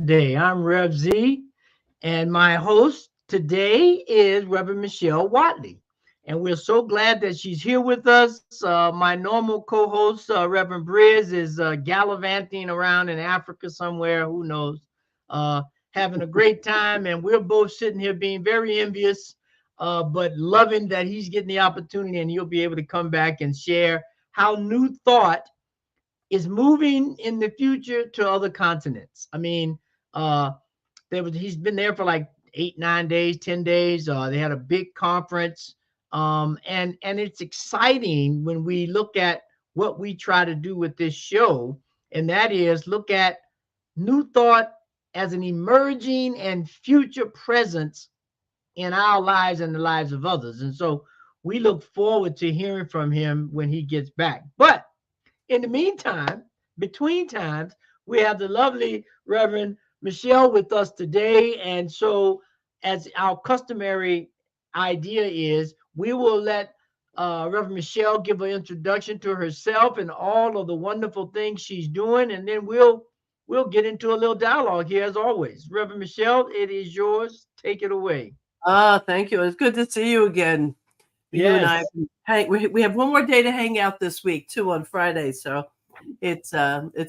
Day. I'm Rev Z, and my host today is Reverend Michelle Watley. And we're so glad that she's here with us. My normal co host, Reverend Briz, is gallivanting around in Africa somewhere, who knows, uh, having a great time. And we're both sitting here being very envious, but loving that he's getting the opportunity and he'll be able to come back and share how New Thought is moving in the future to other continents. I mean, uh, he's been there for like 8, 9 days, 10 days. They had a big conference, and it's exciting when we look at what we try to do with this show, and that is look at New Thought as an emerging and future presence in our lives and the lives of others. And so we look forward to hearing from him when he gets back. But in the meantime, between times, we have the lovely Reverend Michelle with us today. And so, as our customary idea is, we will let Reverend Michelle give an introduction to herself and all of the wonderful things she's doing, and then we'll get into a little dialogue here as always. Reverend Michelle, it is yours. Take it away. Thank you. It's good to see you again. You and I, Yes. we have one more day to hang out this week too on Friday, so it's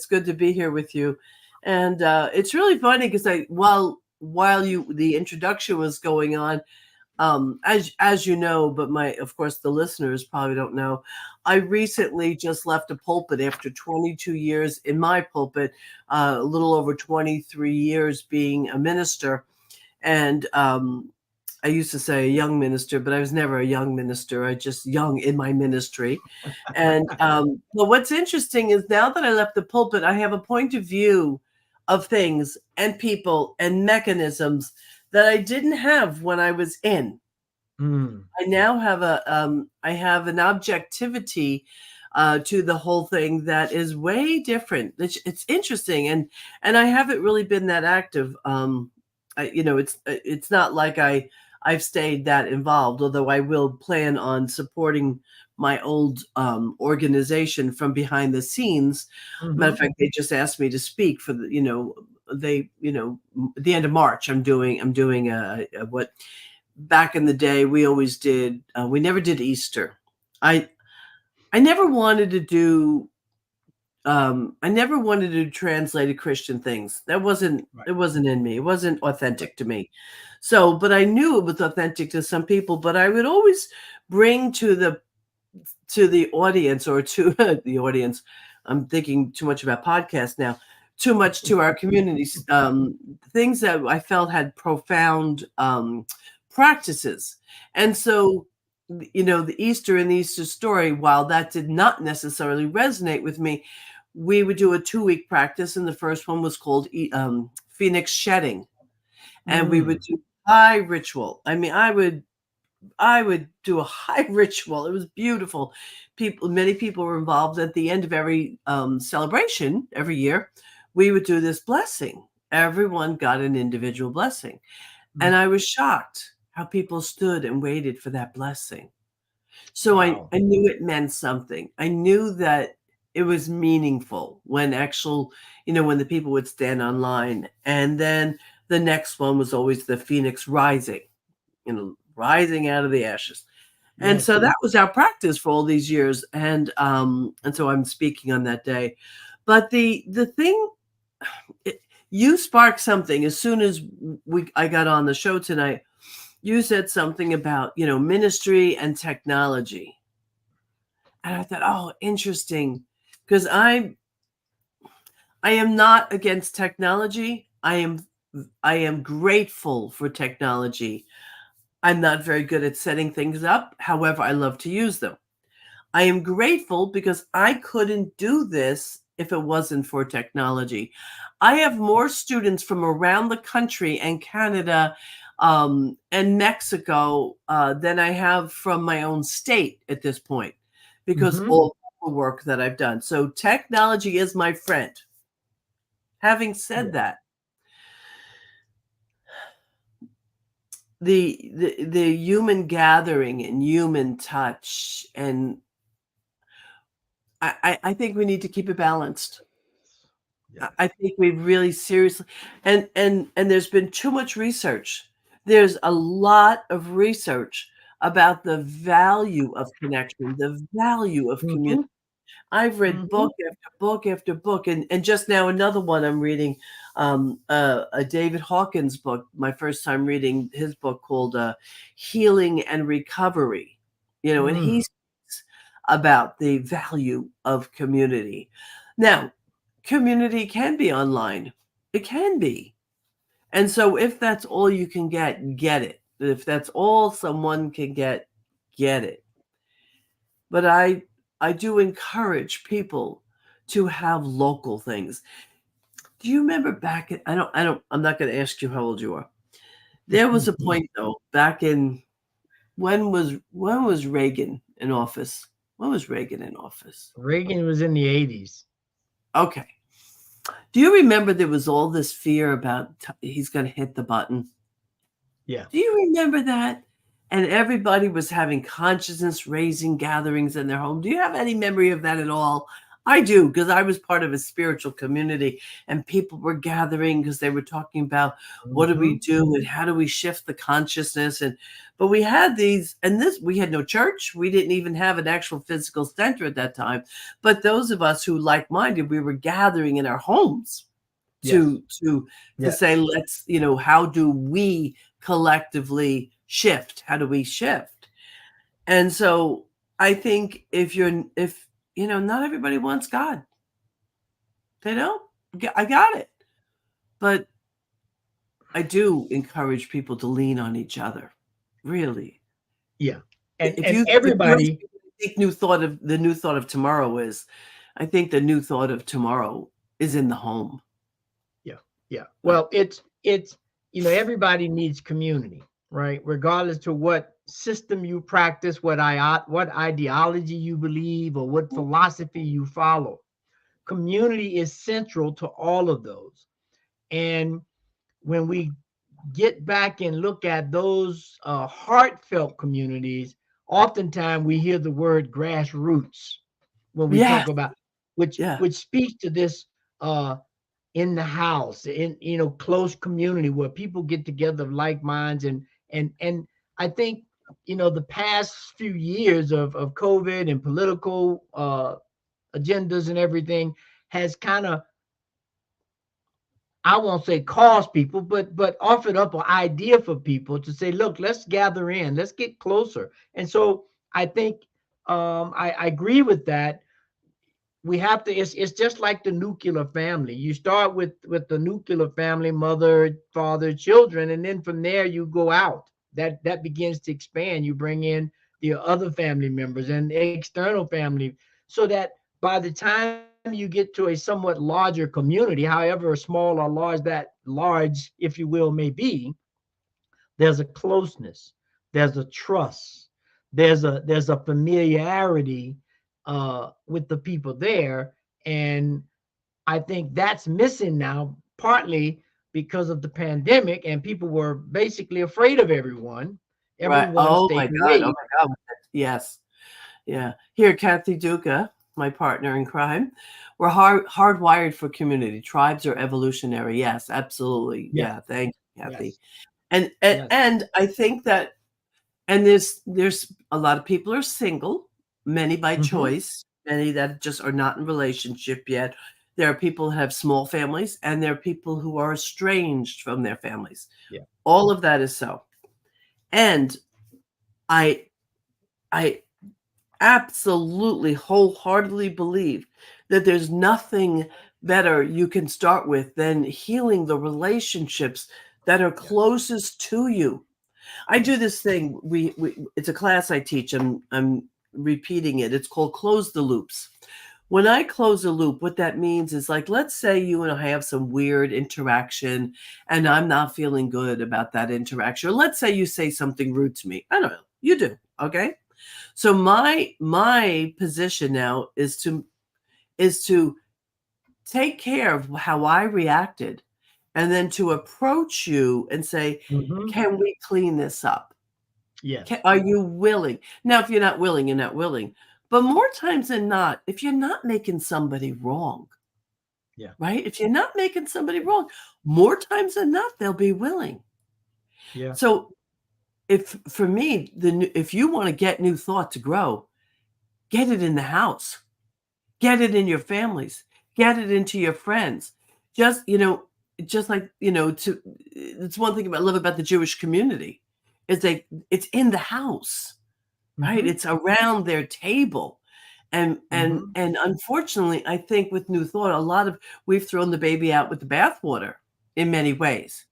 good to be here with you. And it's really funny because while the introduction was going on, as you know, but of course the listeners probably don't know, I recently just left a pulpit after 22 years in my pulpit, a little over 23 years being a minister, and I used to say a young minister, but I was never a young minister. I just young in my ministry. And but what's interesting is now that I left the pulpit, I have a point of view of things and people and mechanisms that I didn't have when I was in. Mm. I now have I have an objectivity to the whole thing that is way different. It's interesting, and I haven't really been that active. It's not like I've stayed that involved, although I will plan on supporting my old organization from behind the scenes. Matter of Hmm. fact, they just asked me to speak for the end of March. I'm doing a what back in the day we always did. We never did Easter. I I never wanted to do I never wanted to translate Christian things. Right. It wasn't in me. It wasn't authentic to me. So, but I knew it was authentic to some people, but I would always bring to the audience or to the audience. I'm thinking too much about podcasts now. Too much to our communities. Things that I felt had profound practices, and so the Easter and the Easter story. While that did not necessarily resonate with me, we would do a 2-week practice, and the first one was called Phoenix Shedding, and we would Mm. do high ritual. I mean, I would do a high ritual. It was beautiful. Many people were involved. At the end of every celebration, every year, we would do this blessing. Everyone got an individual blessing. Mm. And I was shocked how people stood and waited for that blessing. So Wow. I knew it meant something. I knew that it was meaningful when the people would stand online. And then the next one was always the Phoenix Rising, rising out of the ashes. And Yes. so that was our practice for all these years. And so I'm speaking on that day. But the thing you sparked something as soon as I got on the show tonight. You said something about, ministry and technology. And I thought, oh, interesting. Because I am not against technology. I am grateful for technology. I'm not very good at setting things up. However, I love to use them. I am grateful because I couldn't do this if it wasn't for technology. I have more students from around the country and Canada and Mexico than I have from my own state at this point because Mhm. all the work that I've done. So technology is my friend. Having said Yeah. that, the human gathering and human touch, and I think we need to keep it balanced. Yes. I think we really seriously, and there's been too much research. There's a lot of research about the value of connection, the value of community. Mhm. I've read Mhm. book after book after book, and just now another one I'm reading, a David Hawkins book. My first time reading his book called "Healing and Recovery." And he Mm. speaks about the value of community. Now, community can be online. It can be. And so if that's all you can get it. If that's all someone can get it. But I do encourage people to have local things. Do you remember back in, I'm not going to ask you how old you are. There was a point though back in when was Reagan in office? When was Reagan in office? Reagan was in the 80s. Okay. Do you remember there was all this fear about he's going to hit the button? Yeah. Do you remember that? And everybody was having consciousness raising gatherings in their home. Do you have any memory of that at all? I do, because I was part of a spiritual community and people were gathering because they were talking about what do we Mhm. do and how do we shift the consciousness. But we had these, and this, we had no church. We didn't even have an actual physical center at that time. But those of us who like-minded, we were gathering in our homes Yes. to Yes. say, let's, how do we collectively shift? How do we shift? And so I think if not everybody wants God. They don't. I got it. But I do encourage people to lean on each other. Really. Yeah. And If and you ask everybody, me what I think the new thought of tomorrow is, I think the new thought of tomorrow is in the home. yeah. Yeah. Uh, Well, it's everybody needs community, right? Regardless to what system you practice, what ideology you believe, or what philosophy you follow. Community is central to all of those. And when we get back and look at those heartfelt communities, oftentimes we hear the word grassroots when we yes, talk about, which yeah. which speaks to this uh, in the house, in close community where people get together of like minds. And I think the past few years of COVID and political agendas and everything has kind of, I won't say cause people, but offered up an idea for people to say, look, let's gather in, let's get closer. And so I think I agree with that. We have to. It's just like the nuclear family. You start with the nuclear family, mother, father, children, and then from there you go out. That begins to expand. You bring in the other family members and external family, so that by the time you get to a somewhat larger community, however small or large, if you will, may be, there's a closeness, there's a trust, there's a familiarity with the people there. And I think that's missing now, partly because of the pandemic, and people were basically afraid of everyone. Right. Everyone Oh stayed my God. Oh away. my God. Yes. Yeah. Here, Kathy Duca, my partner in crime, we're hardwired for community. Tribes are evolutionary. Yes, absolutely. Yes, Yeah. Thank you, Kathy. yes, And and, yes. and I think that, and there's a lot of people are single, many by Hmm. choice, many that just are not in relationship yet. There are people who have small families, and there are people who are estranged from their families. Yeah. All of that is so. And I I absolutely wholeheartedly believe that there's nothing better you can start with than healing the relationships that are Yes. closest to you. I do this thing. We it's a class I teach. I'm repeating it. It's called close the loops. When I close a loop, what that means is, like, let's say you and I have some weird interaction and I'm not feeling good about that interaction. Or let's say you say something rude to me. I don't know. You do. Okay. So my position now is to take care of how I reacted, and then to approach you and say, Mhm. can we clean this up? Yes. Are you willing? Now, if you're not willing, you're not willing. But more times than not, if you're not making somebody wrong, Yeah. right? If you're not making somebody wrong, more times than not, they'll be willing. Yeah. So if for me, if you want to get new thought to grow, get it in the house, get it in your families, get it into your friends. Just like, it's one thing I love about the Jewish community is it's in the house, right? Mhm. It's around their table. And Mhm. unfortunately, I think with New Thought, we've thrown the baby out with the bathwater in many ways.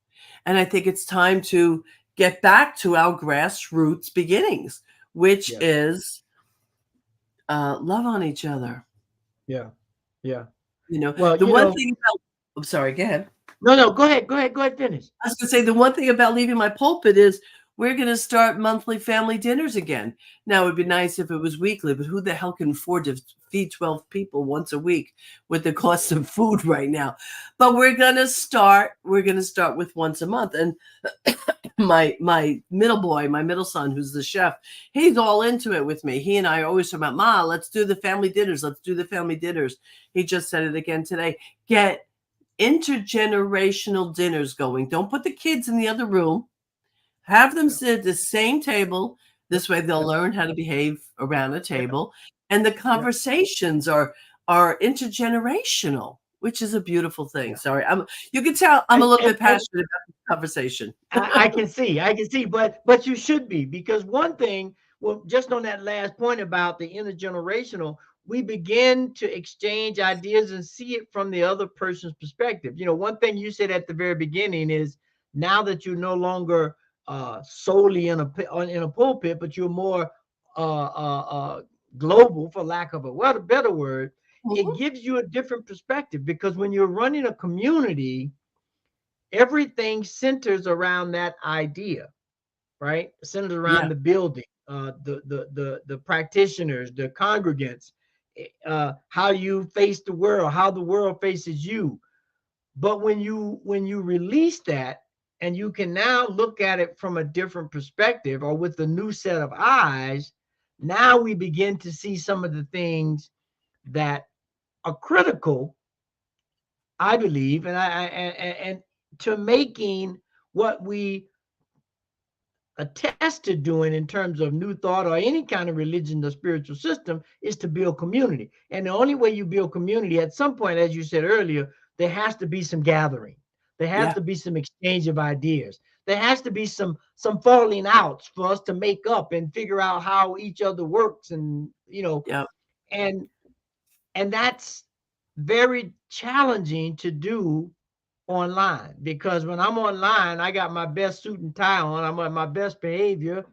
And I think it's time to get back to our grassroots beginnings, which Yes. is love on each other. Yeah. Yeah. Well, The one thing about, I'm sorry, go ahead. no, go ahead. Go ahead. Go ahead. Finish. I was going to say the one thing about leaving my pulpit is we're going to start monthly family dinners again. Now, it would be nice if it was weekly, but who the hell can afford to feed 12 people once a week with the cost of food right now? But we're going to start with once a month. And my middle son, who's the chef, he's all into it with me. He and I are always talking about, Ma, let's do the family dinners. Let's do the family dinners. He just said it again today. Get intergenerational dinners going. Don't put the kids in the other room. Have them sit at the same table. This way they'll learn how to behave around a table. And the conversations are intergenerational, which is a beautiful thing. Yeah. Sorry. You can tell I'm a little bit passionate about this conversation. I can see, but you should be, because one thing, well, just on that last point about the intergenerational, we begin to exchange ideas and see it from the other person's perspective. One thing you said at the very beginning is, now that you're no longer solely in a pulpit, but you're more global, for lack of a better word, it Mhm. gives you a different perspective, because when you're running a community, everything centers around that idea, right? Centers around Yeah. the building, the practitioners, the congregants, how you face the world, how the world faces you. But when you release that, and you can now look at it from a different perspective, or with a new set of eyes, now we begin to see some of the things that are critical, I believe, and to making what we attest to doing in terms of New Thought or any kind of religion or spiritual system, is to build community. And the only way you build community, at some point, as you said earlier, there has to be some gathering. There has Yeah. to be some exchange of ideas. There has to be some falling outs for us to make up and figure out how each other works, and Yeah. and that's very challenging to do online, because when I'm online, I got my best suit and tie on. I'm at my best behavior,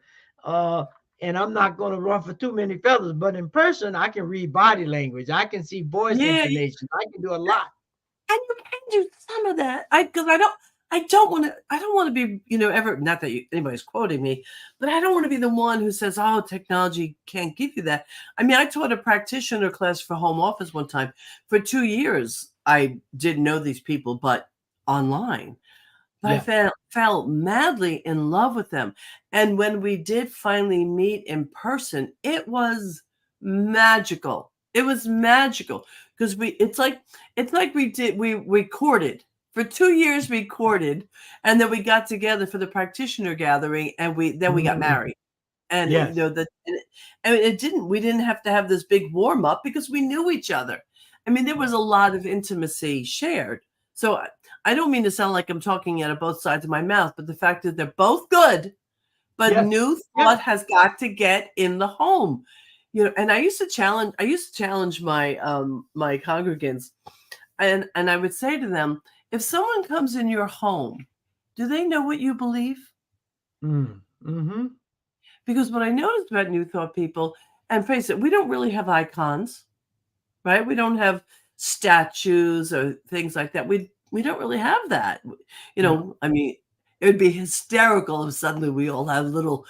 uh, and I'm not going to run for too many feathers. But in person, I can read body language. I can see voice Yeah. intonation. I can do a lot. And you can do some of that. Because I don't want to be, ever, not that anybody's quoting me, but I don't want to be the one who says, oh, technology can't give you that. I mean, I taught a practitioner class for home office one time. For 2 years, I didn't know these people, but online. But I Yeah. fell madly in love with them. And when we did finally meet in person, it was magical. It was magical because we recorded for 2 years, recorded, and then we got together for the practitioner gathering, and we got Mm, married. And yes. I mean, we didn't have to have this big warm up because we knew each other. I mean, there was Yeah. a lot of intimacy shared. So I don't mean to sound like I'm talking out of both sides of my mouth, but the fact that they're both good, but Yes. New Yes. Thought has got to get in the home. And I used to challenge my my congregants, and I would say to them, if someone comes in your home, do they know what you believe? Mm. Mm-hmm. Because what I noticed about New Thought people, and face it, we don't really have icons, right? We don't have statues or things like that. We don't really have that. No. I mean, it would be hysterical if suddenly we all have little,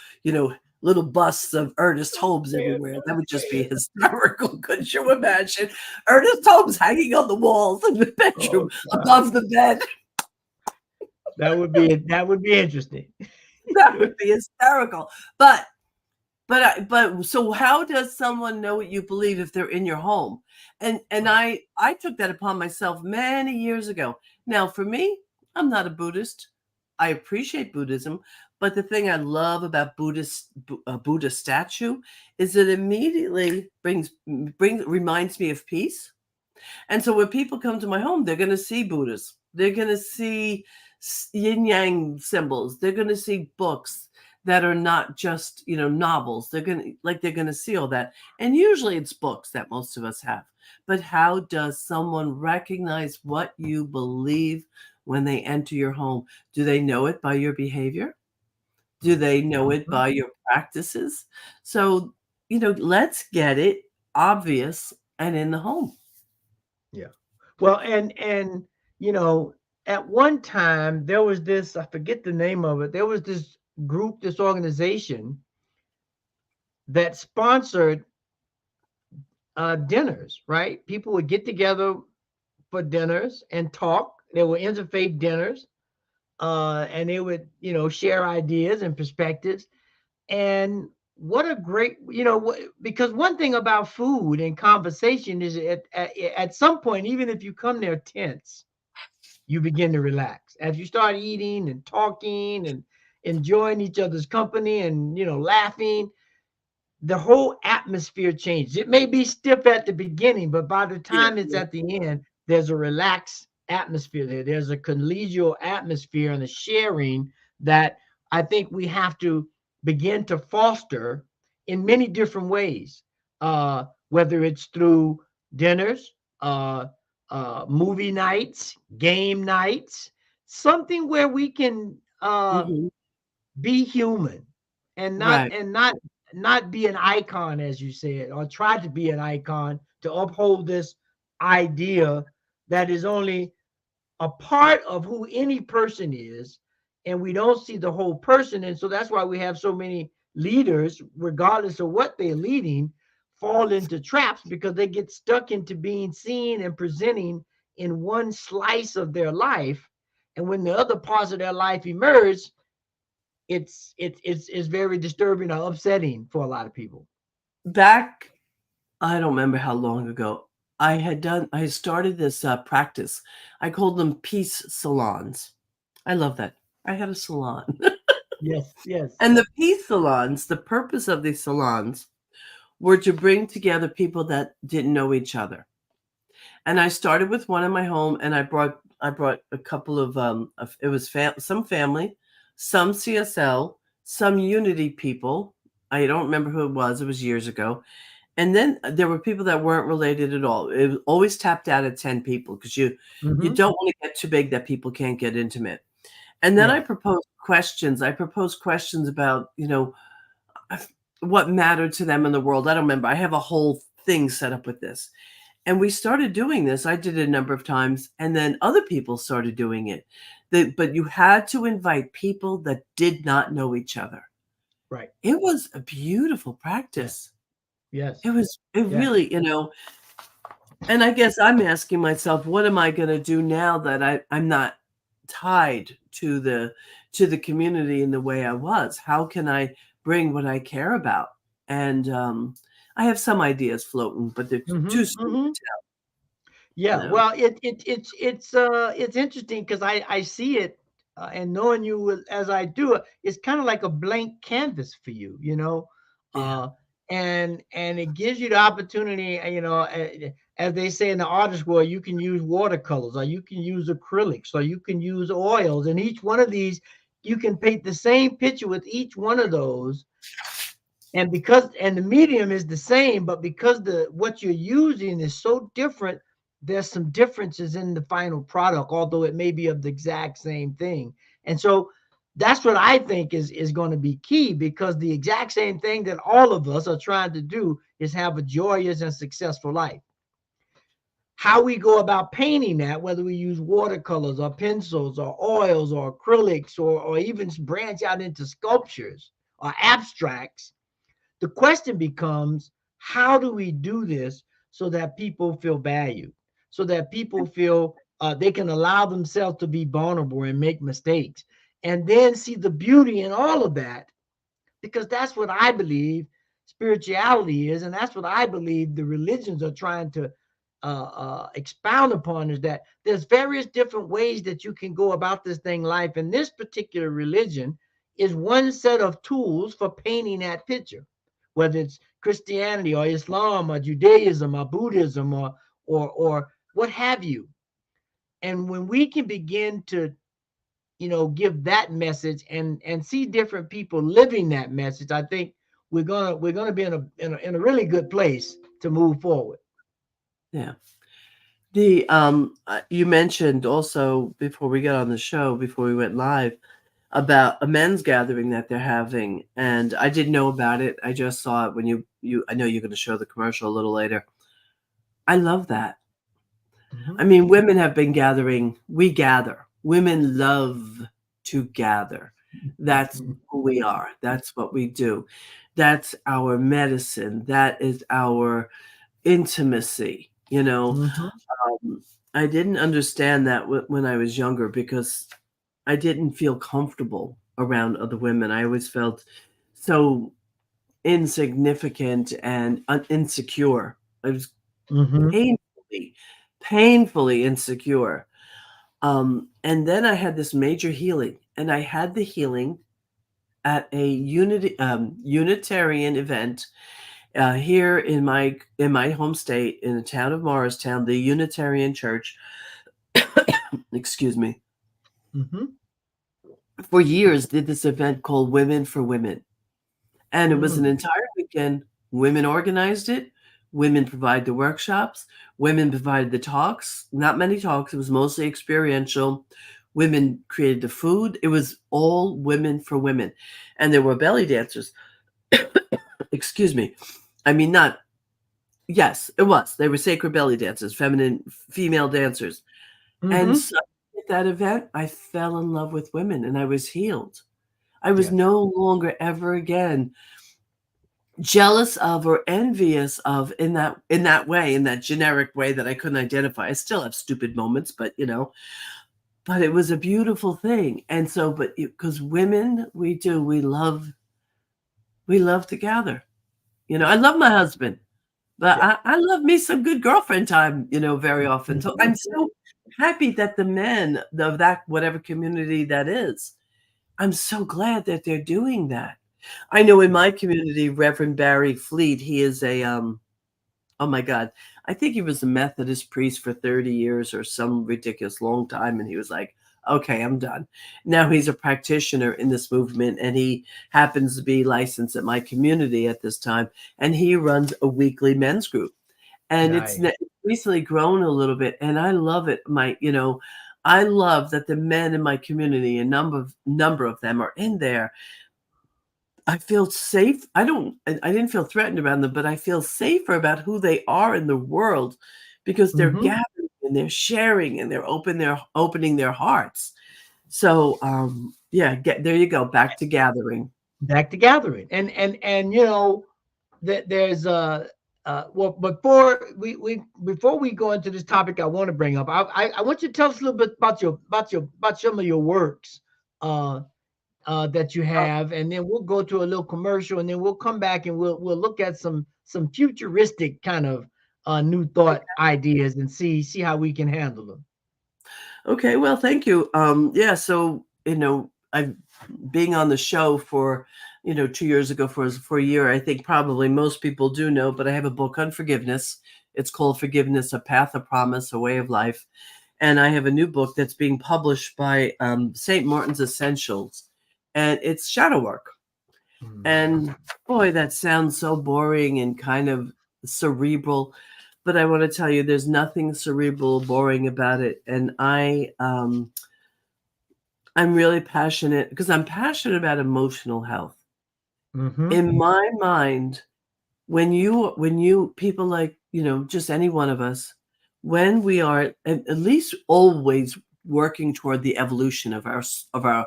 little busts of Ernest Holmes everywhere. That would just be hysterical. Couldn't you imagine Ernest Holmes hanging on the walls in the bedroom Oh, God. above the bed? That would be interesting. That would be hysterical. But so how does someone know what you believe if they're in your home? And I took that upon myself many years ago. Now for me, I'm not a Buddhist. I appreciate Buddhism, but the thing I love about Buddha statue is it immediately reminds me of peace. And so when people come to my home, they're going to see Buddhas. They're going to see yin yang symbols. They're going to see books that are not just, novels. They're going to see all that. And usually it's books that most of us have. But how does someone recognize what you believe when they enter your home? Do they know it by your behavior? Do they know it by your practices? So, let's get it obvious and in the home. Yeah. Well, and at one time there was this, I forget the name of it. There was this group, this organization that sponsored dinners, right? People would get together for dinners and talk. There were interfaith dinners, and they would, share ideas and perspectives. And what a great, because one thing about food and conversation is at some point, even if you come there tense, you begin to relax as you start eating and talking and enjoying each other's company and laughing. The whole atmosphere changes. It may be stiff at the beginning, but by the Yeah. time it's at the end, there's a relaxed atmosphere there. There's a collegial atmosphere and a sharing that I think we have to begin to foster in many different ways, whether it's through dinners, movie nights, game nights, something where we can Mhm. be human and Right. not be an icon, as you said, or try to be an icon to uphold this idea that is only a part of who any person is, and we don't see the whole person. And so that's why we have so many leaders, regardless of what they're leading, fall into traps because they get stuck into being seen and presenting in one slice of their life. And when the other parts of their life emerge, it's very disturbing or upsetting for a lot of people. Back, I don't remember how long ago, I started this practice. I called them peace salons. I love that. I had a salon. Yes, yes. And the peace salons, the purpose of these salons were to bring together people that didn't know each other. And I started with one in my home, and I brought a couple of it was some family, some CSL, some Unity people. I don't remember who it was. It was years ago. And then there were people that weren't related at all. It was always tapped out at 10 people because you Hmm. don't want to get too big that people can't get intimate. And then I Right. proposed questions. I proposed questions about, what mattered to them in the world. I don't remember. I have a whole thing set up with this. And we started doing this. I did it a number of times, and then other people started doing it. But you had to invite people that did not know each other. Right. It was a beautiful Yeah. practice. Yes. It Yeah. really, and I guess I'm asking myself, what am I going to do now that I'm not tied to the community in the way I was? How can I bring what I care about? And I have some ideas floating, but they're Hmm. too soon Hmm. to Yeah. tell. Well, it's interesting because I see it, and knowing you as I do, it's kind of like a blank canvas for you, Yeah. uh, and it gives you the opportunity, as they say in the artist world, you can use watercolors, or you can use acrylics, or you can use oils, and each one of these, you can paint the same picture with each one of those. And the medium is the same, but because the what you're using is so different, there's some differences in the final product, although it may be of the exact same thing. And so that's what I think is going to be key, because the exact same thing that all of us are trying to do is have a joyous and successful life. How we go about painting that, whether we use watercolors or pencils or oils or acrylics, or even branch out into sculptures or abstracts, the question becomes, how do we do this so that people feel valued, so that people feel they can allow themselves to be vulnerable and make mistakes, and then see the beauty in all of that? Because that's what I believe spirituality is, and that's what I believe the religions are trying to expound upon, is that there's various different ways that you can go about this thing life, and this particular religion is one set of tools for painting that picture, whether it's Christianity or Islam or Judaism or Buddhism or what have you. And when we can begin to give that message and see different people living that message, I think we're gonna be in a really good place to move forward. Yeah. The you mentioned also before we got on the show, before we went live, about a men's gathering that they're having, and I didn't know about it. I just saw it when you I know you're going to show the commercial a little later. I love that. I mean, women have been gathering. We gather. Women love to gather. That's who we are. That's what we do. That's our medicine. That is our intimacy. I didn't understand that when I was younger, because I didn't feel comfortable around other women. I always felt so insignificant and insecure. I was painfully insecure. And then I had this major healing, and I had the healing at a Unitarian event here in my home state, in the town of Morristown. The Unitarian Church, excuse me, for years did this event called Women for Women, and it was an entire weekend. Women organized it. Women provided the workshops. Women provided the talks. Not many talks. It was mostly experiential. Women created the food. It was all women for women, and there were belly dancers. Excuse me. I mean, not. Yes, it was. They were sacred belly dancers, female dancers. And so at that event, I fell in love with women, and I was healed. I was no longer ever again jealous of or envious of, in that way, in that generic way that I couldn't identify. I still have stupid moments, but it was a beautiful thing. And so, but because women, we love to gather. I love my husband, but I love me some good girlfriend time, very often. So I'm so happy that the men of that, whatever community that is, I'm so glad that they're doing that. I know in my community, Reverend Barry Fleet, he is a, oh my God, I think he was a Methodist priest for 30 years or some ridiculous long time. And he was like, okay, I'm done. Now he's a practitioner in this movement, and he happens to be licensed at my community at this time. And he runs a weekly men's group. And it's recently grown a little bit. And I love it. I love that the men in my community, a number of them are in there. I feel safe. I didn't feel threatened around them, but I feel safer about who they are in the world, because they're gathering and they're sharing and they're opening their hearts. So, there you go. Back to gathering. And that there's well, before we go into this topic, I want to bring up, I want you to tell us a little bit about some of your works that you have, and then we'll go to a little commercial, and then we'll come back and we'll look at some futuristic kind of new thought ideas and see how we can handle them. Okay, well, thank you. So I've being on the show for 2 years ago for a year. I think probably most people do know, but I have a book on forgiveness. It's called Forgiveness: A Path, a Promise, a Way of Life. And I have a new book that's being published by St. Martin's Essentials, and it's shadow work. And boy, that sounds so boring and kind of cerebral, but I want to tell you, there's nothing cerebral, boring about it. And I I'm really passionate because I'm passionate about emotional health. Mm-hmm. In my mind, when you people like, just any one of us, when we are at least always working toward the evolution of our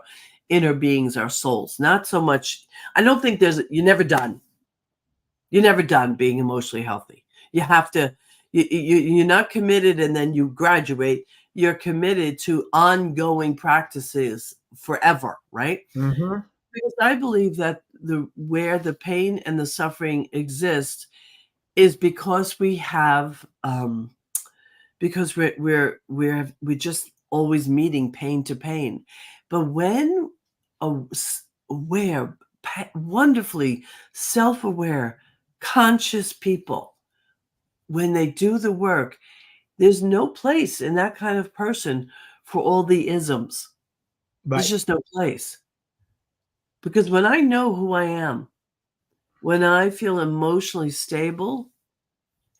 inner beings, our souls, not so much. I don't think you're never done. You're never done being emotionally healthy. You have to, you're not committed and then you graduate. You're committed to ongoing practices forever, right? Mm-hmm. Because I believe that where the pain and the suffering exist is because we have because we're just always meeting pain to pain. But when aware, wonderfully self-aware, conscious people, when they do the work, there's no place in that kind of person for all the isms. There's Right. just no place. Because when I know who I am, when I feel emotionally stable,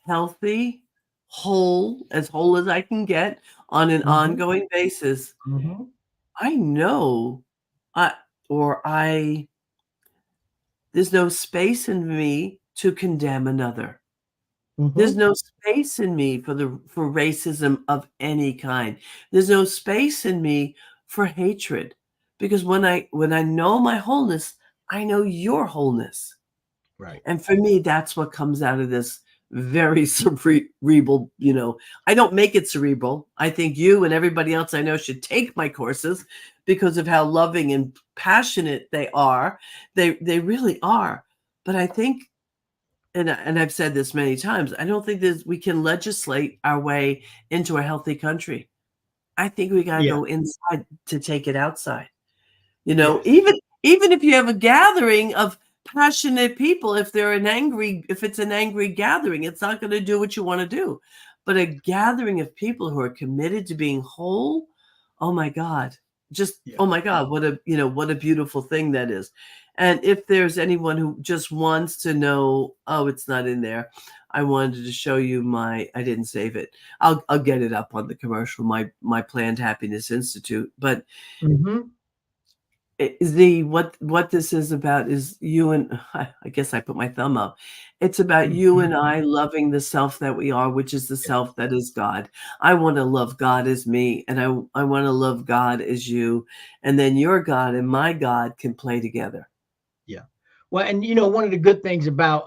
healthy, whole as I can get on an Mm-hmm. ongoing basis, Mm-hmm. I know I or I there's no space in me to condemn another. There's Mm-hmm. no space in me for racism of any kind. There's no space in me for hatred because when I know my wholeness, I know your wholeness. Right. And for me, that's what comes out of this very cerebral, I don't make it cerebral. I think you and everybody else I know should take my courses because of how loving and passionate they are. They really are. But I think, and I've said this many times, I don't think that we can legislate our way into a healthy country. I think we got to Yeah. go inside to take it outside. Yes. Even if you have a gathering of passionate people, if it's an angry gathering, it's not going to do what you want to do. But a gathering of people who are committed to being whole, oh my God, just Yeah. oh my God, what a beautiful thing that is. And if there's anyone who just wants to know, oh, it's not in there. I wanted to show you I didn't save it. I'll get it up on the commercial, my Planned Happiness Institute. But Mm-hmm. what this is about is you and I guess I put my thumb up. It's about you Mm-hmm. and I loving the self that we are, which is the self that is God. I want to love God as me, and I want to love God as you, and then your God and my God can play together. Yeah. Well, and one of the good things about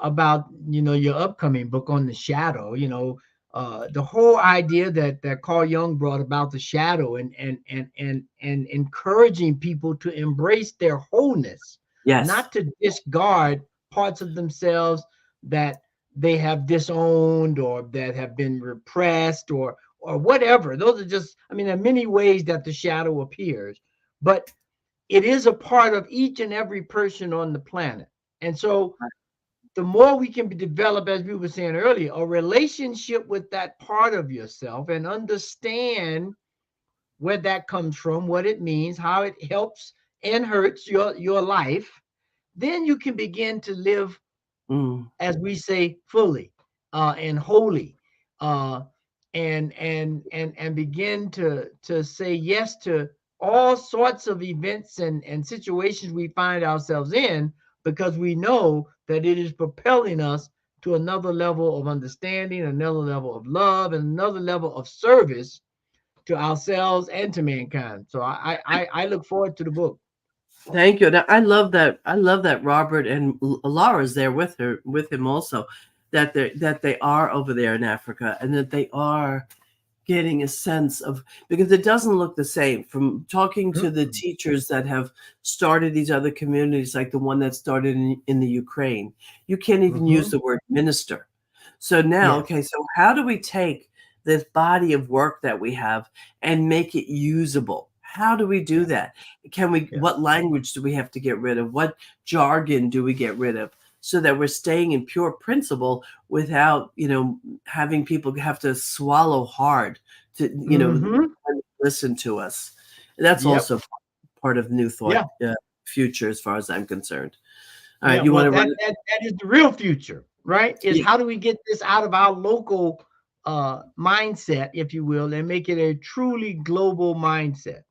your upcoming book on the shadow, the whole idea that Carl Jung brought about the shadow and encouraging people to embrace their wholeness, Yes. not to discard parts of themselves that they have disowned or that have been repressed or whatever. Those are just, I mean, there are many ways that the shadow appears, but it is a part of each and every person on the planet. And so the more we can develop, as we were saying earlier, a relationship with that part of yourself and understand where that comes from, what it means, how it helps and hurts your life, then you can begin to live, Mm. as we say, fully and wholly, uh, and begin to say yes to all sorts of events and situations we find ourselves in, because we know that it is propelling us to another level of understanding, another level of love, and another level of service to ourselves and to mankind. So I look forward to the book. Thank you. I love that. I love that Robert and Laura's there with him also. That they are over there in Africa, and that they are getting a sense of, because it doesn't look the same from talking to the Mm-mm. teachers that have started these other communities, like the one that started in the Ukraine. You can't even use Mm-hmm. the word minister. So now, Yes. okay, so how do we take this body of work that we have and make it usable? How do we do Yeah. that? Yeah. What language do we have to get rid of? What jargon do we get rid of? So that we're staying in pure principle without, having people have to swallow hard to, Mm-hmm. listen to us. That's Yep. also part of New Thought Yeah. future, as far as I'm concerned. All right, Yeah, you want well, to run that it? that that is the real future, right? Is Yeah. how do we get this out of our local mindset, if you will, and make it a truly global mindset?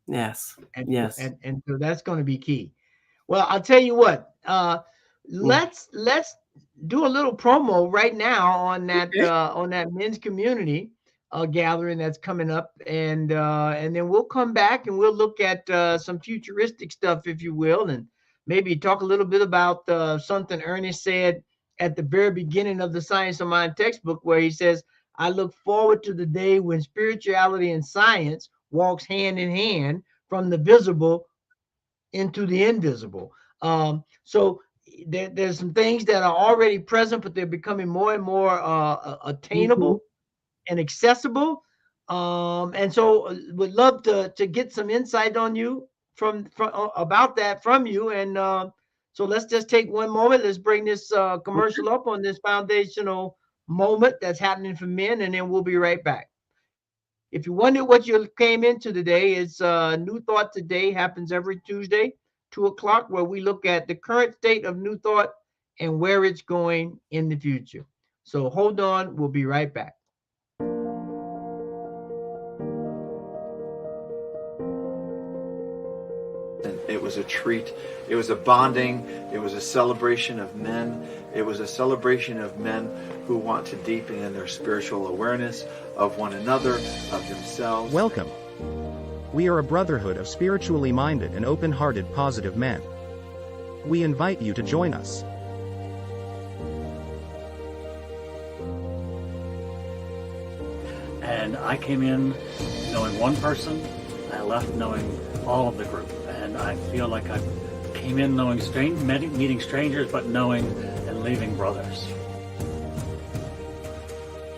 Yes. And Yes. and so that's going to be key. Well, I'll tell you what. Let's do a little promo right now Okay. on that men's community gathering that's coming up, and then we'll come back and we'll look at some futuristic stuff, if you will, and maybe talk a little bit about something Ernest said at the very beginning of the Science of Mind textbook, where he says, "I look forward to the day when spirituality and science walks hand in hand from the visible into the invisible." So there's some things that are already present, but they're becoming more and more Mhm. attainable and accessible. And so would love to get some insight on you from about that from you. And so let's just take one moment. Let's bring this commercial up on this foundational moment that's happening for men, and then we'll be right back. If you wonder what you came into today, it's New Thought Today happens every Tuesday, 2 o'clock, where we look at the current state of New Thought and where it's going in the future. So hold on, we'll be right back. And it was a treat. It was a bonding. It was a celebration of men. It was a celebration of men who want to deepen in their spiritual awareness of one another, of themselves. Welcome. We are a brotherhood of spiritually minded and open-hearted positive men. We invite you to join us. And I came in knowing one person, I left knowing all of the group. And I feel like I came in knowing meeting strangers, but knowing and leaving brothers.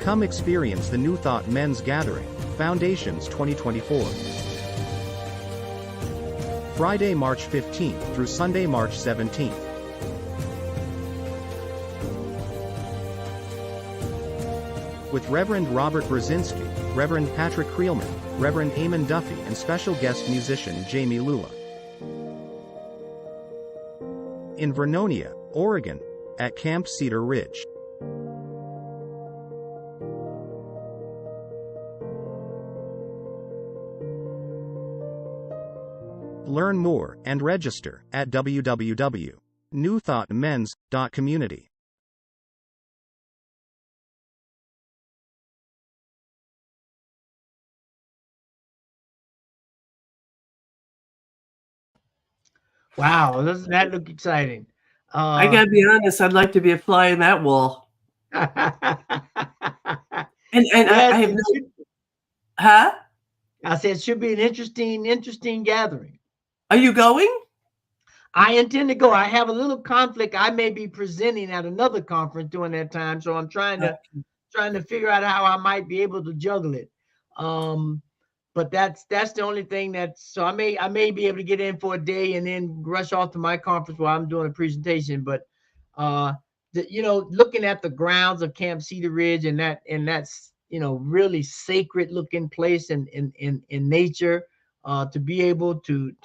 Come experience the New Thought Men's Gathering, Foundations 2024. Friday, March 15th through Sunday, March 17th. With Reverend Robert Brzezinski, Reverend Patrick Creelman, Reverend Eamon Duffy, and special guest musician Jamie Lula. In Vernonia, Oregon, at Camp Cedar Ridge. Learn more and register at www.newthoughtmens.community. Wow, doesn't that look exciting? I gotta be honest, I'd like to be a fly in that wall. And Yes, I have it no, should- huh? I said it should be an interesting gathering. Are you going? I intend to go. I have a little conflict. I may be presenting at another conference during that time, so I'm trying to figure out how I might be able to juggle it. But that's the only thing so I may be able to get in for a day and then rush off to my conference while I'm doing a presentation. But looking at the grounds of Camp Cedar Ridge and that's really sacred looking place in nature, to be able to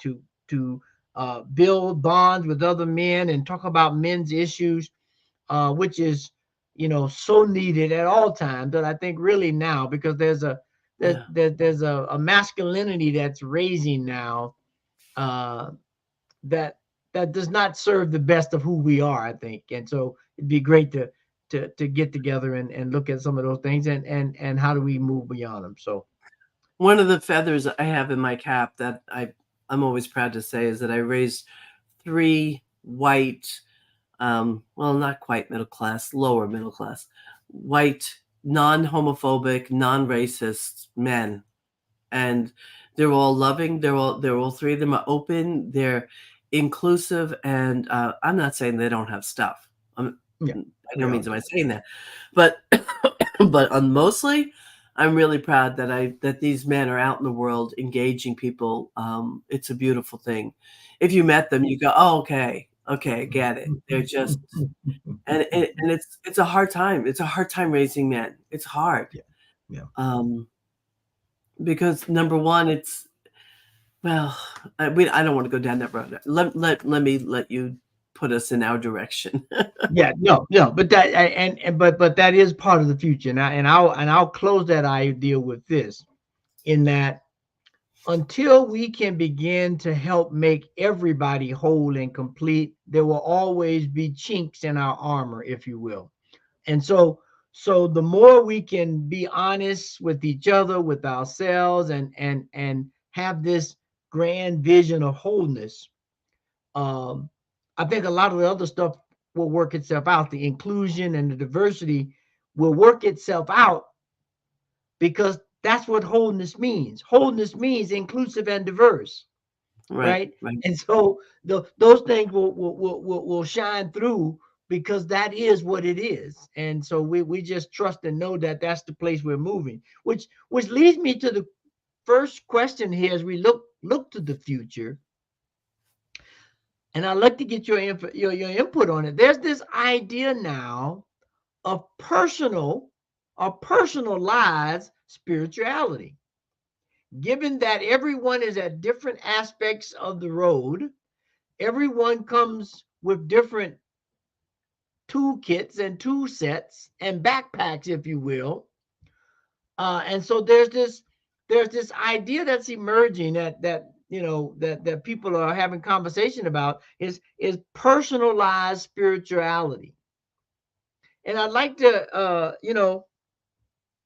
build bonds with other men and talk about men's issues, which is so needed at all times. But I think really now, because there's a masculinity that's raising now, that does not serve the best of who we are, I think. And so it'd be great to get together and look at some of those things and how do we move beyond them. So One of the feathers I have in my cap that I'm always proud to say is that I raised 3 white, well, not quite middle class, lower middle class, white, non-homophobic, non-racist men. And they're all loving. They're all 3 of them are open. They're inclusive. And I'm not saying they don't have stuff. By no means am I saying that. But mostly, I'm really proud that these men are out in the world engaging people. It's a beautiful thing. If you met them, you go, oh, okay, I get it. They're just, and it's a hard time. It's a hard time raising men. It's hard. Yeah. Because number one, I don't want to go down that road. Let me let you put us in our direction. But that but that is part of the future. And I'll close that idea with this, in that until we can begin to help make everybody whole and complete, there will always be chinks in our armor, if you will. And so the more we can be honest with each other, with ourselves, and have this grand vision of wholeness, I think a lot of the other stuff will work itself out. The inclusion and the diversity will work itself out, because that's what wholeness means. Wholeness means inclusive and diverse, right? Right. And so those things will shine through, because that is what it is. And so we just trust and know that that's the place we're moving, which leads me to the first question here as we look to the future. And I'd like to get your input on it. There's this idea now of personal or personalized spirituality. Given that everyone is at different aspects of the road, everyone comes with different toolkits and tool sets and backpacks, if you will. And so there's this idea that's emerging that people are having conversation about is personalized spirituality. And I'd like to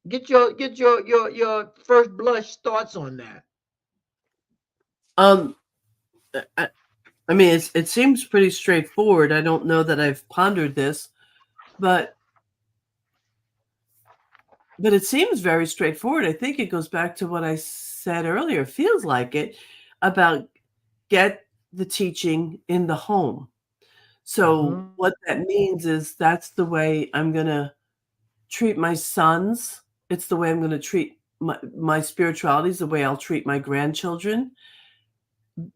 get your first blush thoughts on that. I mean, it seems pretty straightforward. I don't know that I've pondered this, but it seems very straightforward. I think it goes back to what I said earlier. It feels like it, about get the teaching in the home. So what that means is that's the way I'm going to treat my sons. It's the way I'm going to treat my spirituality, is the way I'll treat my grandchildren,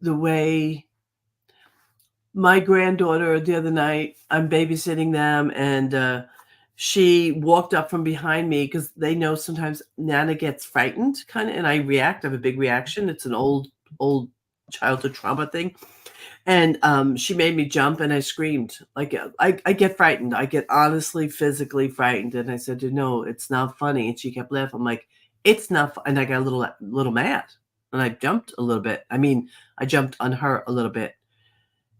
the way my granddaughter the other night, I'm babysitting them, and she walked up from behind me, because they know sometimes Nana gets frightened kind of, and I react. I have a big reaction. It's an old childhood trauma thing. And she made me jump, and I screamed. Like, I get frightened. I get honestly physically frightened. And I said, no, it's not funny. And she kept laughing. I'm like, it's not and I got a little mad, and I jumped a little bit. I mean, I jumped on her a little bit.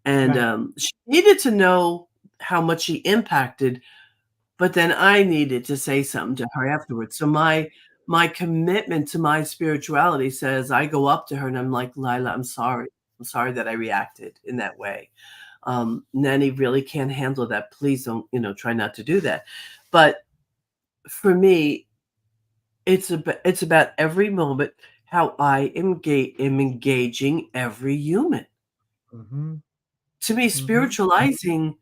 And she needed to know how much she impacted, but then I needed to say something to her afterwards. So my commitment to my spirituality says, I go up to her and I'm like, Lila, I'm sorry. I'm sorry that I reacted in that way. Nanny really can't handle that. Please don't, try not to do that. But for me, it's about every moment, how I am engaging every human. Mm-hmm. To me, spiritualizing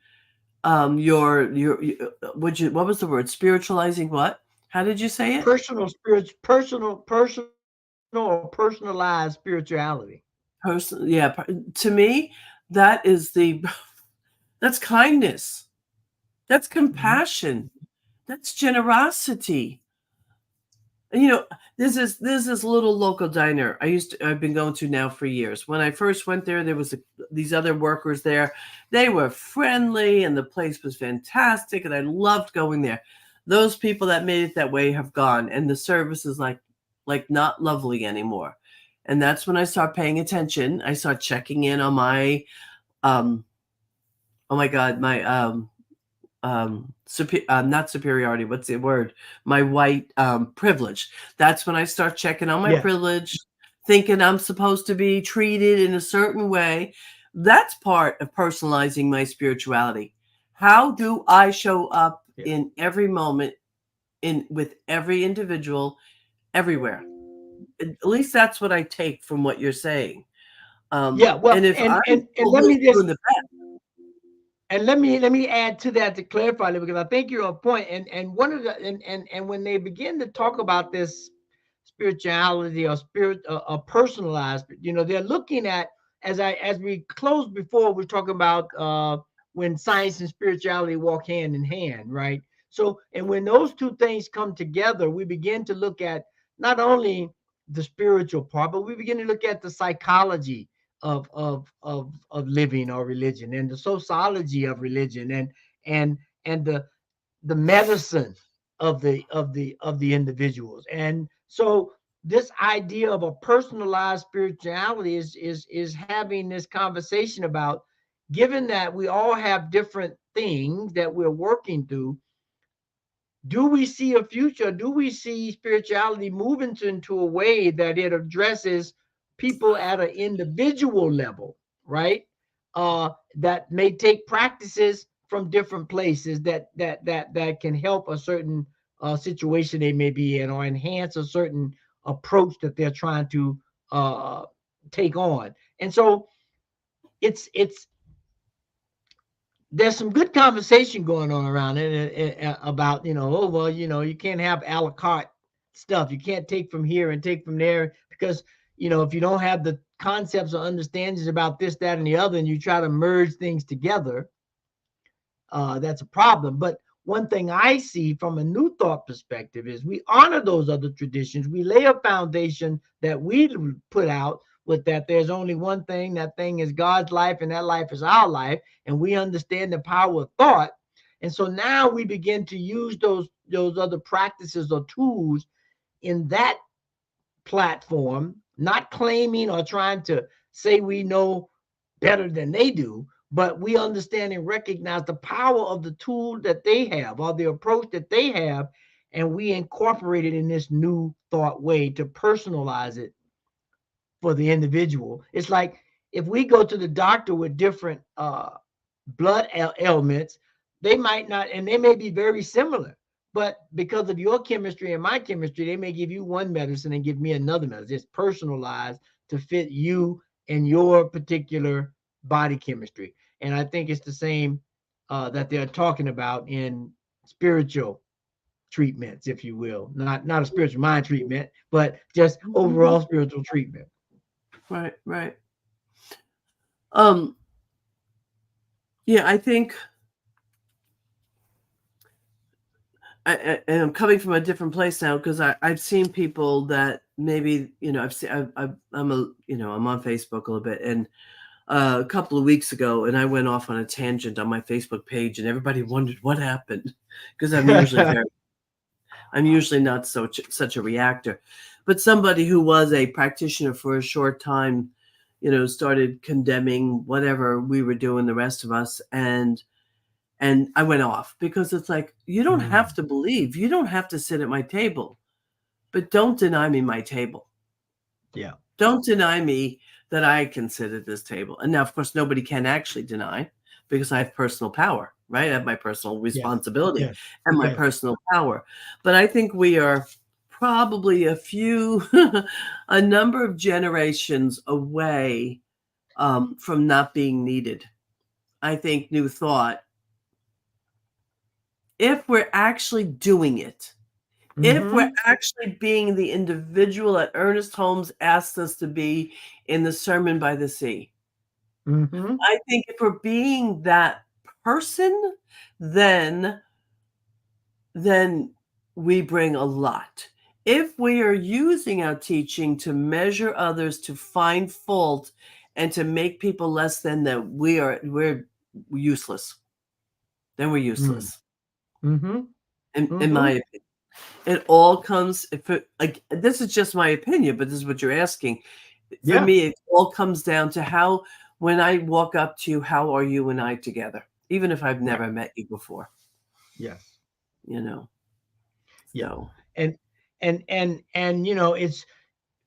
what was the word? Spiritualizing what? How did you say it? Personal or personalized spirituality. To me, that's kindness. That's compassion. That's generosity. There's this little local diner I've been going to now for years. When I first went there was these other workers there. They were friendly, and the place was fantastic, and I loved going there. Those people that made it that way have gone, and the service is like not lovely anymore. And that's when I start paying attention. I start checking in on my not superiority, what's the word? My white privilege. That's when I start checking on my privilege, thinking I'm supposed to be treated in a certain way. That's part of personalizing my spirituality. How do I show up in every moment, with every individual, everywhere? At least that's what I take from what you're saying. And let me add to that to clarify it, because I think you're on point. And one of the and when they begin to talk about this spirituality or personalized, they're looking at, as we closed before, we're talking about when science and spirituality walk hand in hand, right? So, and when those two things come together, we begin to look at not only the spiritual part, but we begin to look at the psychology of living or religion, and the sociology of religion, and the medicine of the individuals. And so this idea of a personalized spirituality is having this conversation about, given that we all have different things that we're working through, do we see a future? Do we see spirituality moving into a way that it addresses people at an individual level, right? That may take practices from different places that can help a certain situation they may be in, or enhance a certain approach that they're trying to take on. And so it's there's some good conversation going on around it about, oh, well, you can't have a la carte stuff. You can't take from here and take from there, because, if you don't have the concepts or understandings about this, that, and the other, and you try to merge things together, that's a problem. But one thing I see from a New Thought perspective is we honor those other traditions. We lay a foundation that we put out with that there's only one thing, that thing is God's life, and that life is our life, and we understand the power of thought. And so now we begin to use those other practices or tools in that platform, not claiming or trying to say we know better than they do, but we understand and recognize the power of the tool that they have, or the approach that they have, and we incorporate it in this New Thought way to personalize it for the individual. It's like if we go to the doctor with different blood ailments, they might not, and they may be very similar, but because of your chemistry and my chemistry, they may give you one medicine and give me another medicine. It's personalized to fit you and your particular body chemistry. And I think it's the same that they're talking about in spiritual treatments, if you will, not a spiritual mind treatment, but just overall spiritual treatment. Right. Yeah, I think I'm coming from a different place now, because I've seen people that maybe, I'm on Facebook a little bit, and a couple of weeks ago, and I went off on a tangent on my Facebook page, and everybody wondered what happened, because I'm usually not such a reactor. But somebody who was a practitioner for a short time, started condemning whatever we were doing, the rest of us, and I went off, because it's like, you don't have to believe, you don't have to sit at my table, but don't deny me my table. Yeah. Don't deny me that I can sit at this table. And now, of course, nobody can actually deny, because I have personal power, right? I have my personal responsibility and my personal power. But I think we are probably a number of generations away from not being needed. I think New Thought, if we're actually doing it, if we're actually being the individual that Ernest Holmes asked us to be in the Sermon by the Sea, I think if we're being that person, then we bring a lot. If we are using our teaching to measure others, to find fault, and to make people less than, that we're useless. Then we're useless. In my opinion, it all comes. This is just my opinion, but this is what you're asking. For me, it all comes down to how, when I walk up to you, how are you and I together, even if I've never met you before. Yes. So. And it's,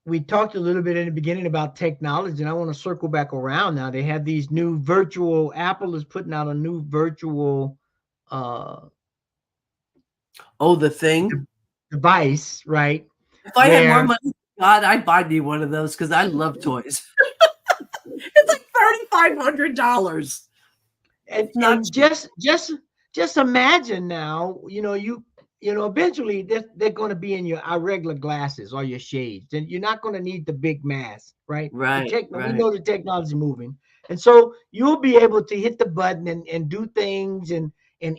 we talked a little bit in the beginning about technology, and I want to circle back around now. They have these new virtual, Apple is putting out a new virtual the thing? Device, right? If I had more money, God, I'd buy me one of those, because I love toys. It's like $3,500. And just imagine now, eventually they're going to be in our regular glasses or your shades, and you're not going to need the big mask, right? Right. We know the technology is moving, and so you'll be able to hit the button and do things and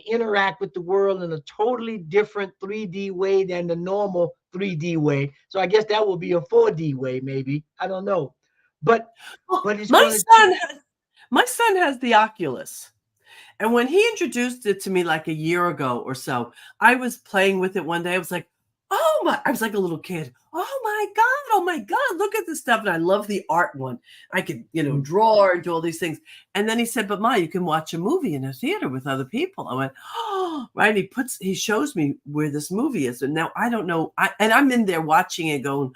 interact with the world in a totally different 3D way than the normal 3D way. So I guess that will be a 4D way, maybe. I don't know, but it's my son has the Oculus. And when he introduced it to me like a year ago or so, I was playing with it one day. I was like, oh my, I was like a little kid. Oh my God, look at this stuff. And I love the art one. I could, draw and do all these things. And then he said, but Ma, you can watch a movie in a theater with other people. I went, oh, right. He shows me where this movie is. And now I don't know. And I'm in there watching it going,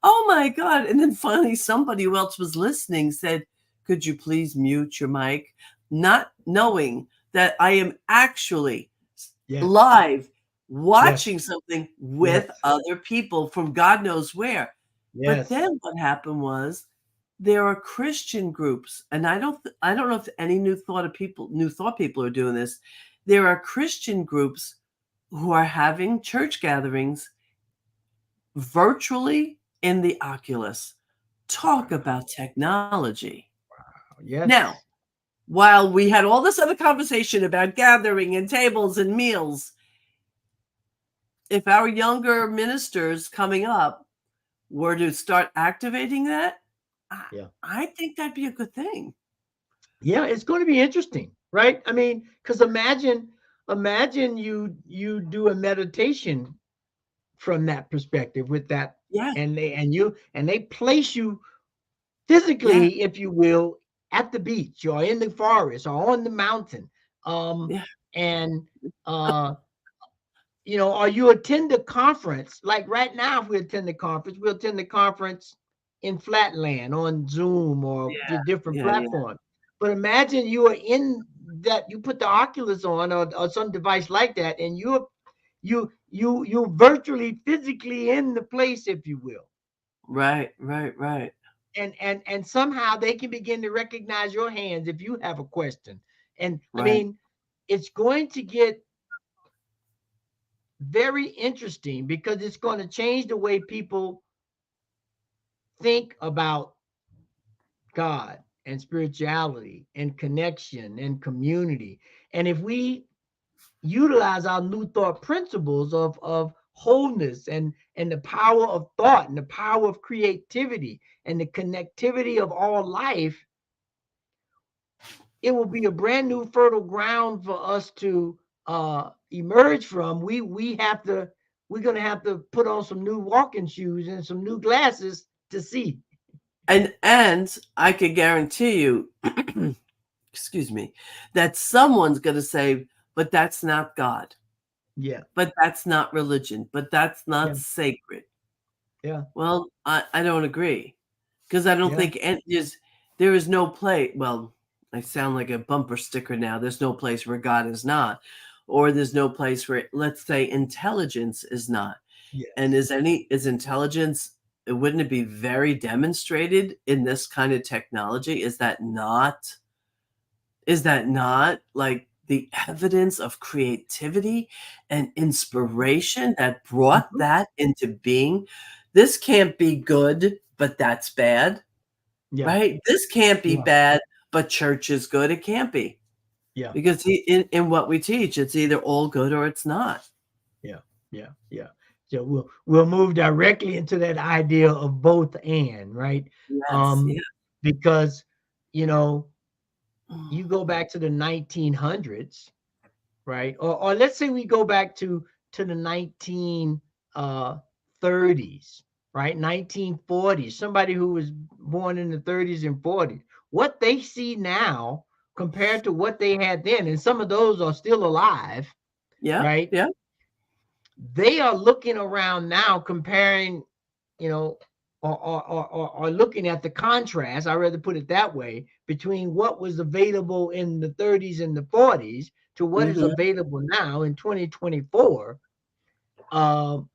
oh my God. And then finally somebody who else was listening said, could you please mute your mic? Not knowing that I am actually live watching something with other people from God knows where. But then what happened was there are Christian groups, and I don't know if any new thought people are doing this. There are Christian groups who are having church gatherings virtually in the Oculus. Talk about technology. Wow. Yes. Now, while we had all this other conversation about gathering and tables and meals, if our younger ministers coming up were to start activating that, I think that'd be a good thing. Yeah, it's going to be interesting, right? I mean, because imagine you do a meditation from that perspective with that, and they place you physically, if you will, at the beach or in the forest or on the mountain, and or you attend a conference. Like right now, if we attend the conference, we'll attend the conference in Flatland on Zoom or the different platforms. But imagine you are in that, you put the Oculus on or some device like that, and you virtually, physically in the place, if you will. Right. And somehow they can begin to recognize your hands if you have a question. And I mean, it's going to get very interesting because it's going to change the way people think about God and spirituality and connection and community. And if we utilize our new thought principles of wholeness and the power of thought and the power of creativity and the connectivity of all life, it will be a brand new fertile ground for us to emerge from. We're going to have to put on some new walking shoes and some new glasses to see. And I could guarantee you, excuse me, that someone's going to say, but that's not God. Yeah. But that's not religion. But that's not sacred. Yeah. Well, I don't agree, because I don't think there is no place. Well, I sound like a bumper sticker now. There's no place where God is not, or there's no place where, let's say, intelligence is not. Yes. And is intelligence? Wouldn't it be very demonstrated in this kind of technology? Is that not like the evidence of creativity and inspiration that brought that into being? This can't be good, but that's bad, right? This can't be bad, but church is good. It can't be. Yeah. Because in what we teach, it's either all good or it's not. Yeah. So we'll move directly into that idea of both and, right? Yes, because you go back to the 1900s, right? Or let's say we go back to the 1930s, right? 1940s. Somebody who was born in the 30s and 40s. What they see now compared to what they had then, and some of those are still alive. Yeah. Right. Yeah. They are looking around now, comparing, or looking at the contrast, I'd rather put it that way, between what was available in the 30s and the 40s to what is available now in 2024. And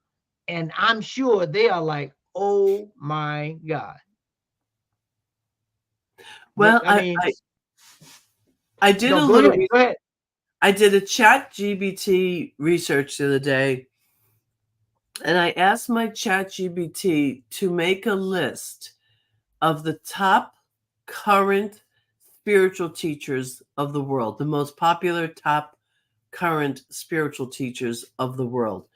I'm sure they are like, oh my God. Well, I did go ahead. I did a ChatGPT research the other day, and I asked my ChatGPT to make a list of the top current spiritual teachers of the world, the most popular top current spiritual teachers of the world.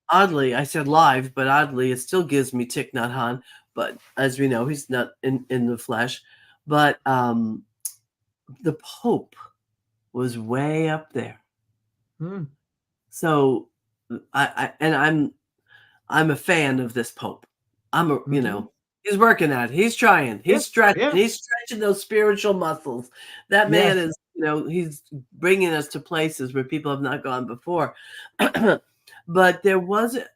Oddly, I said live, but oddly, it still gives me Thich Nhat Hanh. But as we know, he's not in the flesh. But the Pope was way up there. So I'm a fan of this Pope. You Mhm. know, he's working at it. He's trying. He's stretching. yeah. He's stretching those spiritual muscles. That man Yes. is, he's bringing us to places where people have not gone before. But there wasn't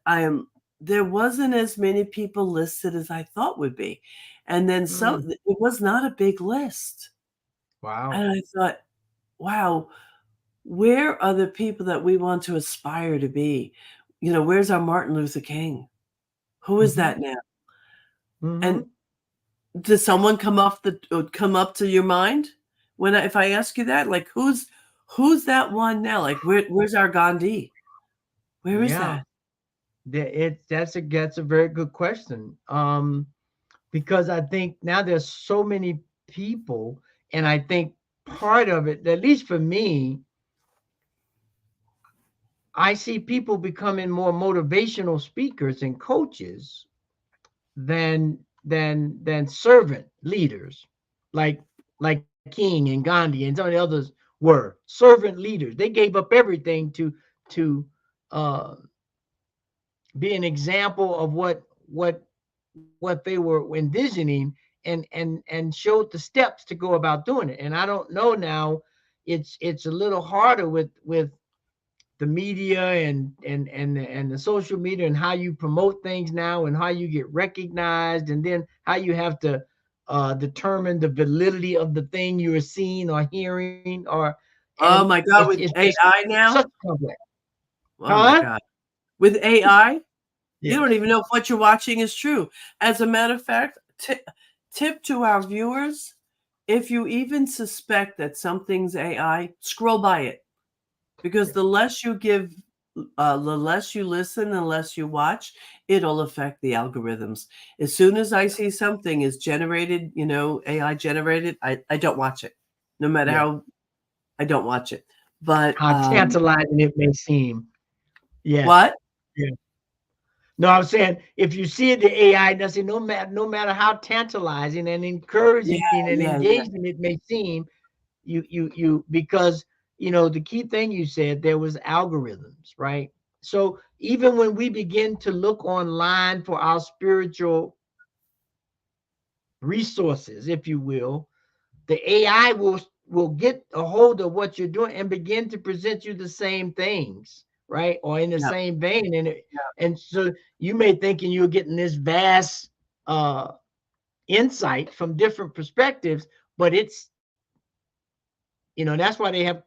as many people listed as I thought would be. And then it was not a big list. Wow. And I thought, wow, where are the people that we want to aspire to be? Where's our Martin Luther King? Who is that now? Mhm. And does someone come up to your mind if I ask you that? Like, who's that one now? Like, where's our Gandhi? Where is Yeah. that? That's a very good question. Because I think now there's so many people, and I think part of it, at least for me, I see people becoming more motivational speakers and coaches than servant leaders, like King and Gandhi and some of the others were servant leaders. They gave up everything to uh, be an example of what they were envisioning, and showed the steps to go about doing it. And I don't know now, it's a little harder with the media and the social media, and how you promote things now, and how you get recognized, and then how you have to determine the validity of the thing you are seeing or hearing, Oh my God, with AI now? such complex. Oh my Huh? God. With AI, you Yes. don't even know if what you're watching is true. As a matter of fact, tip to our viewers, if you even suspect that something's AI, scroll by it. Because the less you give, the less you listen, the less you watch, it'll affect the algorithms. As soon as I see something is generated, AI generated, I don't watch it. No matter how, I don't watch it. But How tantalizing it may seem. Yes. what? Yeah. No, I'm saying, if you see the AI, no matter how tantalizing and encouraging and Yeah. engaging it may seem, because the key thing you said, there was algorithms, right? So even when we begin to look online for our spiritual resources, if you will, the AI will get a hold of what you're doing and begin to present you the same things, right? Or in the Yeah. same vein. And so you may thinking you're getting this vast insight from different perspectives, but it's, that's why they have,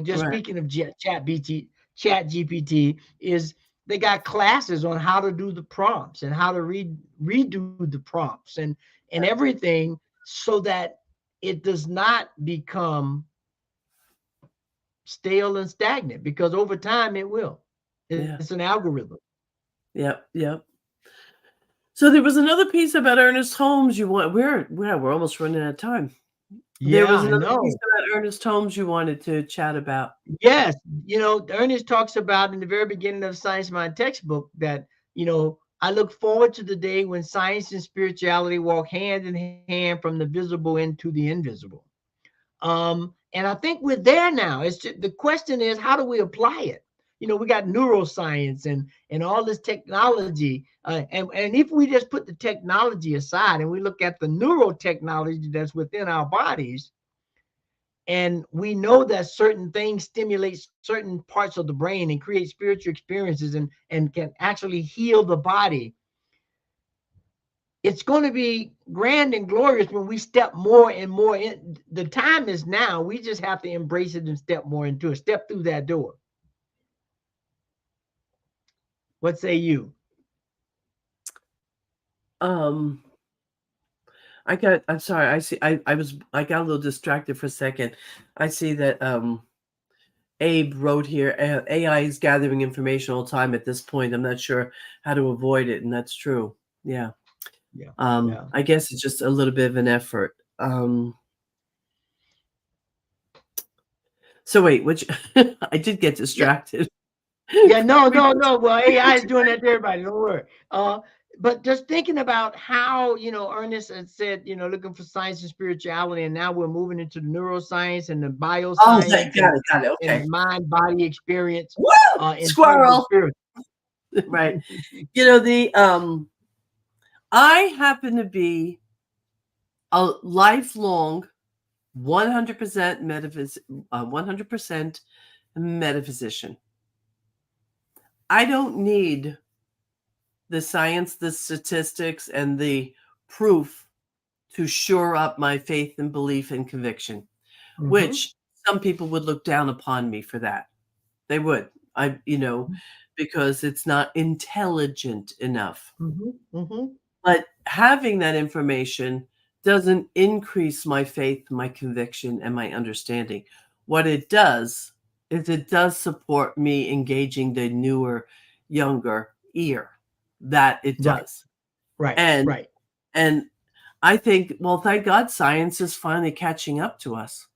just Right. speaking of chat GPT, is they got classes on how to do the prompts and how to redo the prompts and everything, so that it does not become stale and stagnant, because over time it will. It's an algorithm. Yep. So there was another piece about Ernest Holmes you want. We're almost running out of time. There was I another know. piece about Ernest Holmes you wanted to chat about. Yes, Ernest talks about in the very beginning of Science Mind textbook that, I look forward to the day when science and spirituality walk hand in hand from the visible into the invisible. And I think we're there now. It's just, the question is, how do we apply it? We got neuroscience and all this technology, and if we just put the technology aside and we look at the neurotechnology that's within our bodies, and we know that certain things stimulate certain parts of the brain and create spiritual experiences and can actually heal the body, it's going to be grand and glorious when we step more and more in. The time is now. We just have to embrace it and step more into it. Step through that door. What say you? I'm sorry. I got a little distracted for a second. I see that Abe wrote here, AI is gathering information all the time at this point. I'm not sure how to avoid it. And that's true. Yeah. I guess it's just a little bit of an effort. So wait, which I did get distracted. Yeah, no. Well, AI is doing that to everybody. Don't worry. But just thinking about how, Ernest had said, looking for science and spirituality, and now we're moving into the neuroscience and the bioscience. Got it. Okay. And mind-body experience. Woo! Squirrel. Right. You know, I happen to be a lifelong 100% 100% metaphysician. I don't need the science, the statistics, and the proof to shore up my faith and belief and conviction, which some people would look down upon me for that. They would. Because it's not intelligent enough. But having that information doesn't increase my faith, my conviction, and my understanding. What it does is it does support me engaging the newer, younger ear. That it does. Right. And I think, well, thank God science is finally catching up to us.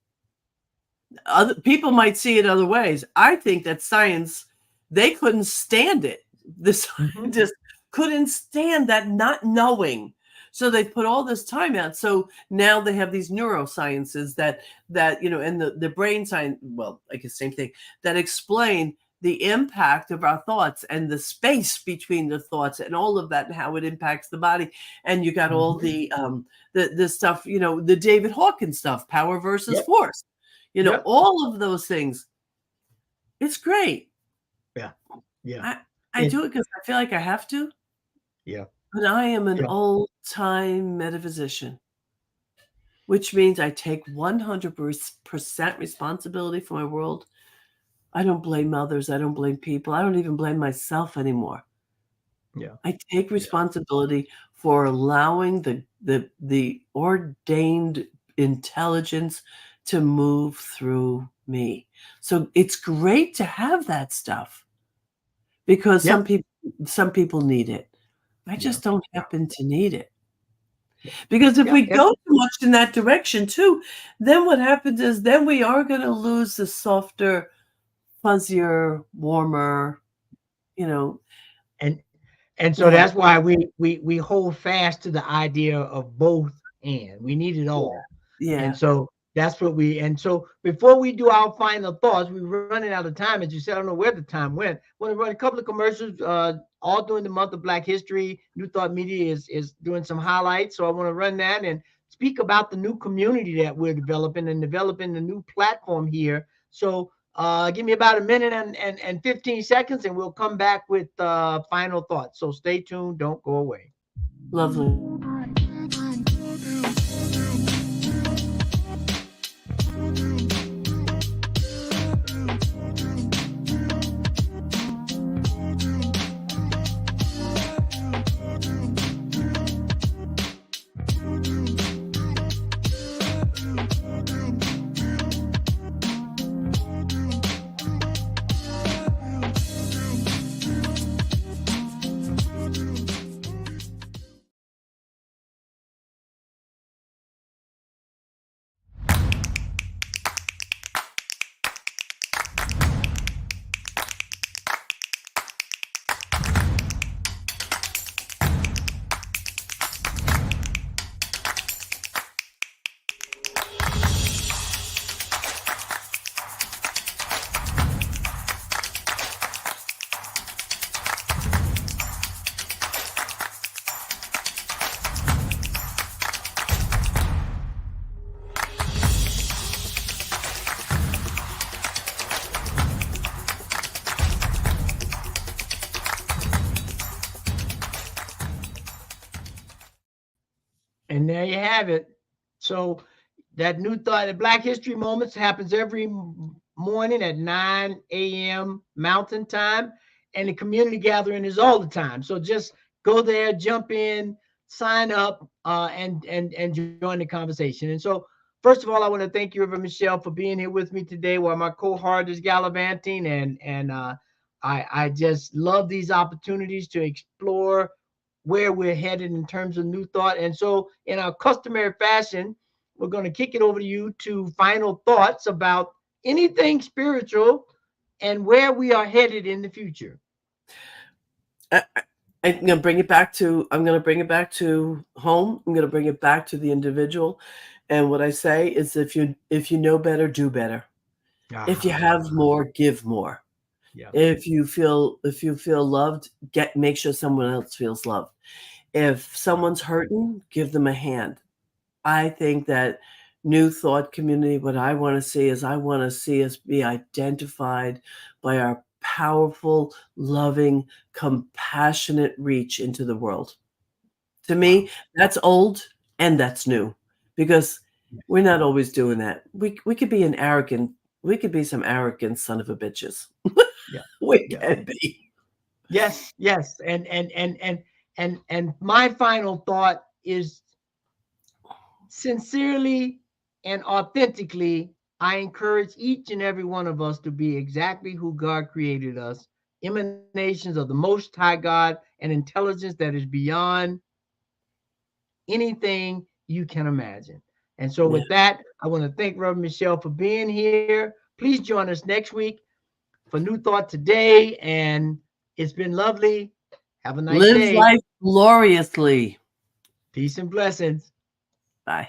Other people might see it other ways. I think that science, they couldn't stand it. The scientists couldn't stand that not knowing. So they put all this time out. So now they have these neurosciences that and the brain science, well, I guess same thing, that explain the impact of our thoughts and the space between the thoughts and all of that and how it impacts the body. And you got all the stuff, the David Hawkins stuff, power versus force, all of those things. It's great. Yeah. I do it because I feel like I have to. Yeah. But I am an old-time metaphysician, which means I take 100% responsibility for my world. I don't blame others. I don't blame people. I don't even blame myself anymore. Yeah. I take responsibility for allowing the ordained intelligence to move through me. So it's great to have that stuff because some people need it. I just don't happen to need it. Because if we go too much in that direction too, then what happens is then we are going to lose the softer, fuzzier, warmer, And so that's why we hold fast to the idea of both and. We need it all. Yeah. And so that's what so before we do our final thoughts, we're running out of time. As you said, I don't know where the time went. I want to run a couple of commercials all during the month of Black History. New Thought Media is doing some highlights. So I want to run that and speak about the new community that we're developing and developing the new platform here. So give me about a minute and 15 seconds and we'll come back with final thoughts. So stay tuned. Don't go away. Lovely. And there you have it. So that New Thought at Black History Moments happens every morning at 9 a.m. Mountain Time. And the community gathering is all the time. So just go there, jump in, sign up, and join the conversation. And so, first of all, I want to thank you, Reverend Michelle, for being here with me today while my cohort is gallivanting. And I just love these opportunities to explore where we're headed in terms of New Thought. And so in our customary fashion, we're going to kick it over to you to final thoughts about anything spiritual and where we are headed in the future. I'm going to bring it back to home. I'm going to bring it back to the individual. And what I say is if you know better, do better. If you have more, give more. Yeah. If you feel loved, make sure someone else feels loved. If someone's hurting, give them a hand. I think that New Thought community, what I want to see is I want to see us be identified by our powerful, loving, compassionate reach into the world. To me, that's old and that's new, because we're not always doing that. We could be we could be some arrogant son of a bitches. Yeah. We Yeah. can be. Yes, yes. And my final thought is, sincerely and authentically, I encourage each and every one of us to be exactly who God created us, emanations of the Most High God, and intelligence that is beyond anything you can imagine. And so with that, I want to thank Reverend Michelle for being here. Please join us next week for New Thought Today. And it's been lovely. Have a nice Live day. life gloriously. Peace and blessings. Bye.